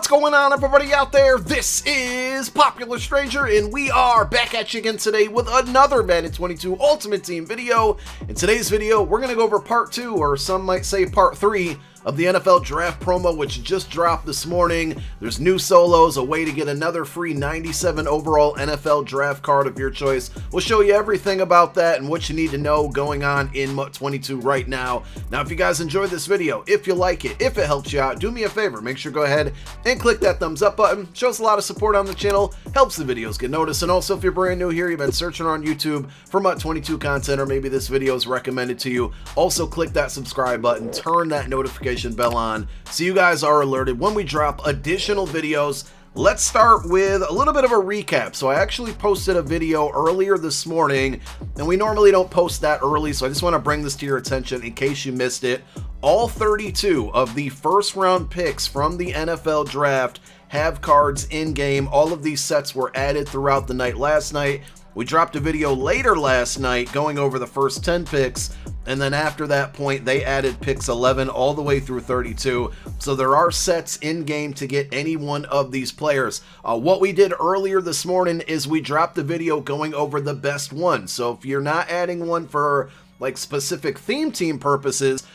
going on, everybody out there? This is Popular Stranger, and we are back at you again today with another Madden 22 Ultimate Team video. In today's video, we're going to go over part 2, or some might say part 3, of the NFL Draft promo, which just dropped this morning. There's new solos, a way to get another free 97 overall NFL Draft card of your choice. We'll show you everything about that and what you need to know going on in MUT 22 right now. Now, if you guys enjoyed this video, if you like it, if it helps you out, do me a favor, make sure to go ahead and click that thumbs up button. Shows a lot of support on the channel, helps the videos get noticed, and also if you're brand new here, you've been searching on YouTube for MUT 22 content, or maybe this video is recommended to you, also click that subscribe button, turn that notification bell on so you guys are alerted when we drop additional videos. Let's start with a little bit of a recap. So I actually posted a video earlier this morning, and we normally don't post that early, so I just want to bring this to your attention in case you missed it. All 32 of the first round picks from the NFL Draft have cards in game. All of these sets were added throughout the night last night. We dropped a video later last night going over the first 10 picks, and then after that point they added picks 11 all the way through 32. So there are sets in game to get any one of these players. What we did earlier this morning is we dropped the video going over the best one. So if you're not adding one for like specific theme team purposes,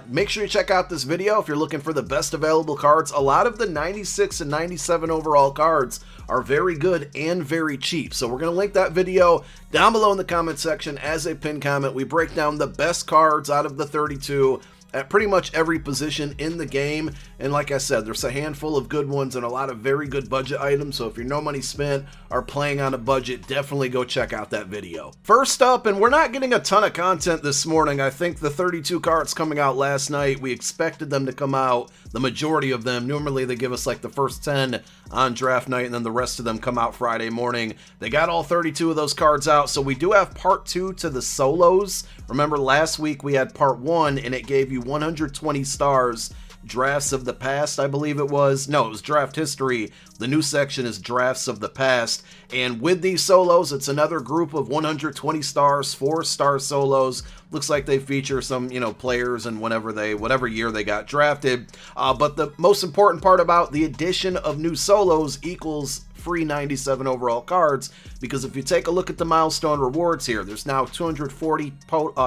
make sure you check out this video if you're looking for the best available cards. A lot of the 96 and 97 overall cards are very good and very cheap. So we're going to link that video down below in the comment section as a pinned comment. We break down the best cards out of the 32 at pretty much every position in the game. And like I said, there's a handful of good ones and a lot of very good budget items. So if you're no money spent or playing on a budget, definitely go check out that video. First up, and we're not getting a ton of content this morning. I think the 32 cards coming out last night, we expected them to come out, the majority of them. Normally they give us like the first 10 on draft night, and then the rest of them come out Friday morning. They got all 32 of those cards out, so we do have part 2 to the solos. Remember last week we had part 1 and it gave you 120 stars, drafts of the past, I believe it was. No, it was draft history. The new section is drafts of the past, and with these solos it's another group of 120 stars, 4-star solos. Looks like they feature some, players and whatever year they got drafted. But the most important part about the addition of new solos equals free 97 overall cards, because if you take a look at the milestone rewards here, there's now 240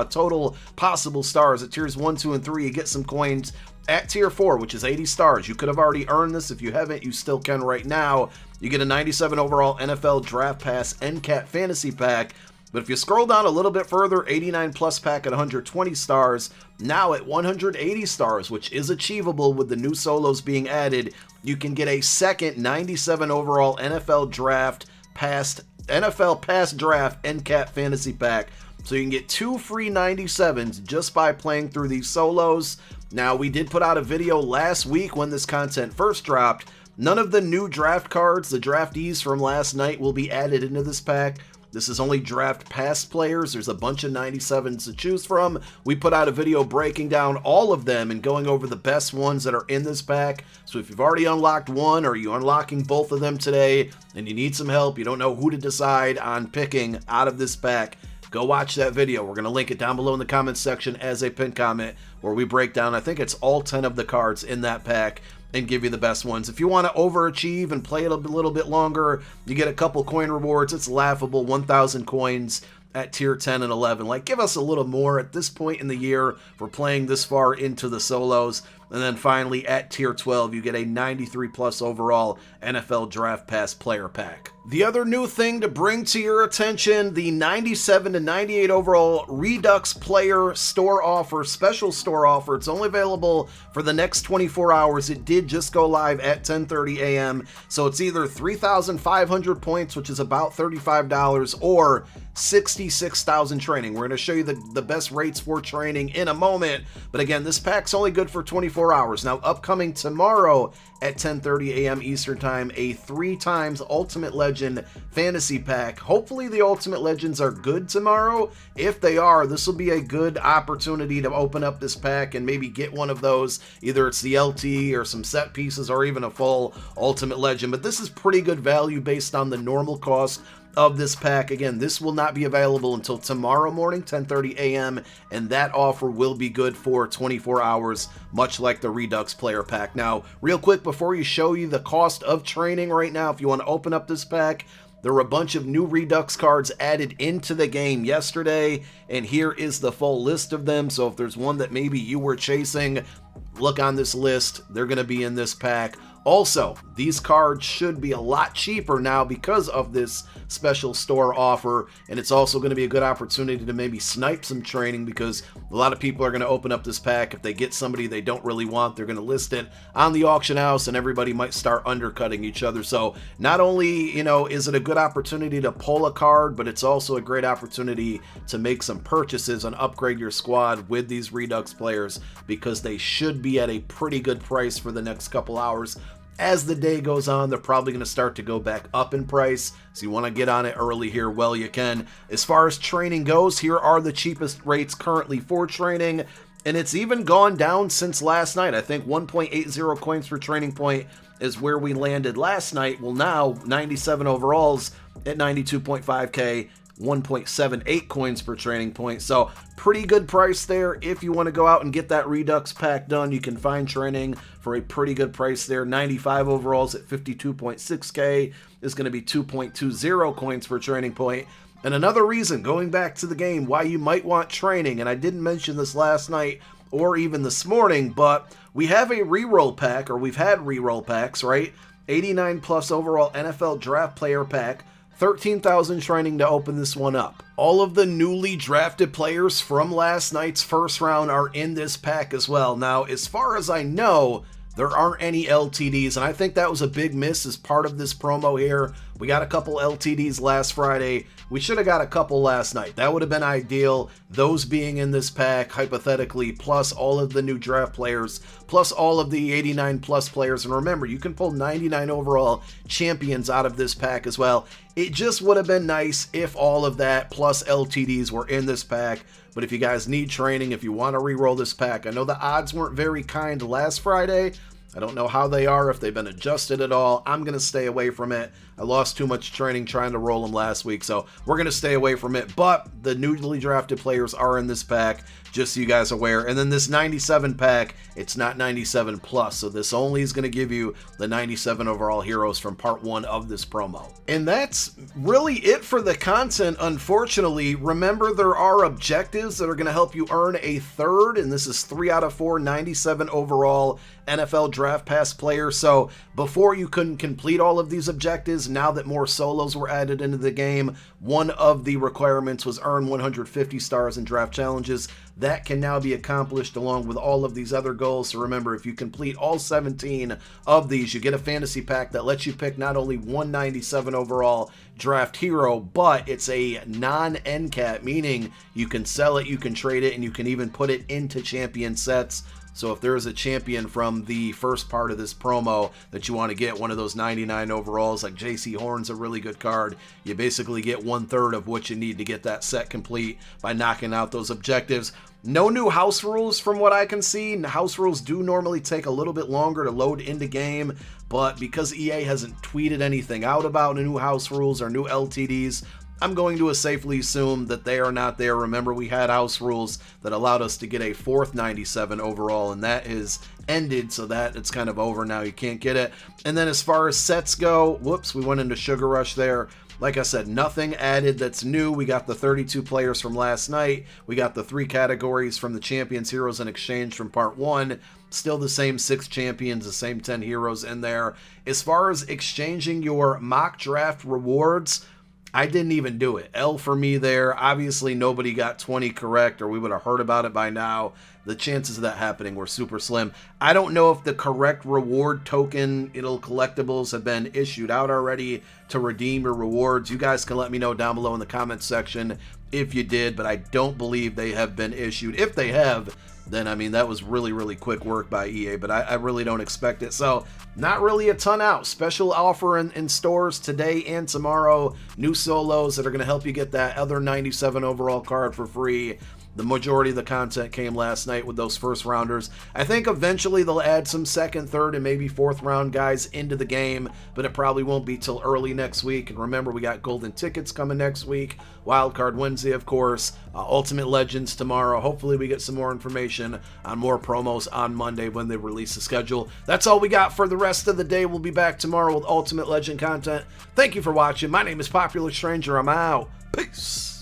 total possible stars. At tiers 1, 2, and 3, you get some coins. At tier 4, which is 80 stars, you could have already earned this. If you haven't, you still can right now. You get a 97 overall NFL Draft Pass NCAT Fantasy Pack. But if you scroll down a little bit further, 89 plus pack at 120 stars, now at 180 stars, which is achievable with the new solos being added, you can get a second 97 overall NFL Pass Draft NCAT Fantasy Pack. So you can get 2 free 97s just by playing through these solos. Now, we did put out a video last week when this content first dropped. None of the new draft cards, the draftees from last night, will be added into this pack. This is only draft past players. There's a bunch of 97s to choose from. We put out a video breaking down all of them and going over the best ones that are in this pack. So if you've already unlocked one, or you're unlocking both of them today and you need some help, you don't know who to decide on picking out of this pack, go watch that video. We're going to link it down below in the comments section as a pinned comment, where we break down, I think it's all 10 of the cards in that pack, and give you the best ones. If you want to overachieve and play it a little bit longer, you get a couple coin rewards. It's laughable, 1,000 coins at tier 10 and 11. Like, give us a little more at this point in the year for playing this far into the solos. And then finally, at tier 12, you get a 93 plus overall NFL Draft Pass player pack. The other new thing to bring to your attention, the 97 to 98 overall Redux player store offer, special store offer. It's only available for the next 24 hours. It did just go live at 10:30 a.m. So it's either 3,500 points, which is about $35, or 66,000 training. We're going to show you the best rates for training in a moment. But again, this pack's only good for 24 hours. Now, upcoming tomorrow at 10:30 a.m. Eastern Time, a 3x Ultimate Legend Fantasy Pack. Hopefully the Ultimate Legends are good tomorrow. If they are, this will be a good opportunity to open up this pack and maybe get one of those. Either it's the LT or some set pieces or even a full Ultimate Legend. But this is pretty good value based on the normal cost of this pack. Again, this will not be available until tomorrow morning, 10:30 a.m., and that offer will be good for 24 hours, much like the Redux player pack. Now, real quick, before you show you the cost of training right now, if you want to open up this pack, there were a bunch of new Redux cards added into the game yesterday, and here is the full list of them. So if there's one that maybe you were chasing, look on this list. They're going to be in this pack. Also, these cards should be a lot cheaper now because of this special store offer, and it's also going to be a good opportunity to maybe snipe some training, because a lot of people are going to open up this pack. If they get somebody they don't really want, they're going to list it on the auction house, and everybody might start undercutting each other. So not only, is it a good opportunity to pull a card, but it's also a great opportunity to make some purchases and upgrade your squad with these Redux players, because they should be at a pretty good price for the next couple hours. As the day goes on, they're probably going to start to go back up in price, so you want to get on it early here while you can. As far as training goes, here are the cheapest rates currently for training, and it's even gone down since last night. I think 1.80 coins per training point is where we landed last night. Well, now 97 overalls at 92.5k, 1.78 coins per training point. So pretty good price there. If you want to go out and get that Redux pack done, you can find training for a pretty good price there. 95 overalls at 52.6k is going to be 2.20 coins per training point. And another reason, going back to the game, why you might want training, and I didn't mention this last night or even this morning, but we have a reroll pack, or we've had reroll packs, right? 89 plus overall NFL draft player pack. 13,000 training to open this one up. All of the newly drafted players from last night's first round are in this pack as well. Now, as far as I know, there aren't any LTDs, and I think that was a big miss as part of this promo here. We got a couple LTDs last Friday. We should have got a couple last night. That would have been ideal. Those being in this pack, hypothetically, plus all of the new draft players, plus all of the 89 plus players. And remember, you can pull 99 overall champions out of this pack as well. It just would have been nice if all of that plus LTDs were in this pack. But if you guys need training, if you want to re-roll this pack, I know the odds weren't very kind last Friday. I don't know how they are, if they've been adjusted at all. I'm going to stay away from it. I lost too much training trying to roll them last week, so we're going to stay away from it. But the newly drafted players are in this pack, just so you guys are aware. And then this 97 pack, it's not 97 plus, so this only is going to give you the 97 overall heroes from part 1 of this promo. And that's really it for the content, unfortunately. Remember, there are objectives that are going to help you earn a third, and this is 3 out of 4 97 overall NFL Draft Pass players. So before, you couldn't complete all of these objectives. Now that more solos were added into the game, one of the requirements was earn 150 stars in draft challenges. That can now be accomplished along with all of these other goals. So remember, if you complete all 17 of these, you get a fantasy pack that lets you pick not only 197 overall draft hero, but it's a non-NCAT, meaning you can sell it, you can trade it, and you can even put it into champion sets. So if there is a champion from the first part of this promo that you want to get, one of those 99 overalls, like JC Horn's a really good card, you basically get 1/3 of what you need to get that set complete by knocking out those objectives. No new house rules from what I can see. House rules do normally take a little bit longer to load into game, but because EA hasn't tweeted anything out about new house rules or new LTDs, I'm going to safely assume that they are not there. Remember, we had house rules that allowed us to get a 4th 97 overall, and that is ended, so that it's kind of over now. You can't get it. And then as far as sets go, whoops, we went into Sugar Rush there. Like I said, nothing added that's new. We got the 32 players from last night. We got the 3 categories from the Champions, Heroes, and Exchange from part 1. Still the same 6 champions, the same 10 heroes in there. As far as exchanging your mock draft rewards, I didn't even do it. L for me there. Obviously, nobody got 20 correct, or we would have heard about it by now. The chances of that happening were super slim. I don't know if the correct reward token, collectibles have been issued out already to redeem your rewards. You guys can let me know down below in the comments section if you did, but I don't believe they have been issued. If they have, then, I mean, that was really, really quick work by EA, but I really don't expect it. So, not really a ton out. Special offer in stores today and tomorrow. New solos that are going to help you get that other 97 overall card for free. The majority of the content came last night with those first rounders. I think eventually they'll add some second, third, and maybe fourth round guys into the game, but it probably won't be till early next week. And remember, we got golden tickets coming next week, Wildcard Wednesday, of course, Ultimate Legends tomorrow. Hopefully we get some more information on more promos on Monday when they release the schedule. That's all we got for the rest of the day. We'll be back tomorrow with Ultimate Legend content. Thank you for watching. My name is Popular Stranger. I'm out. Peace.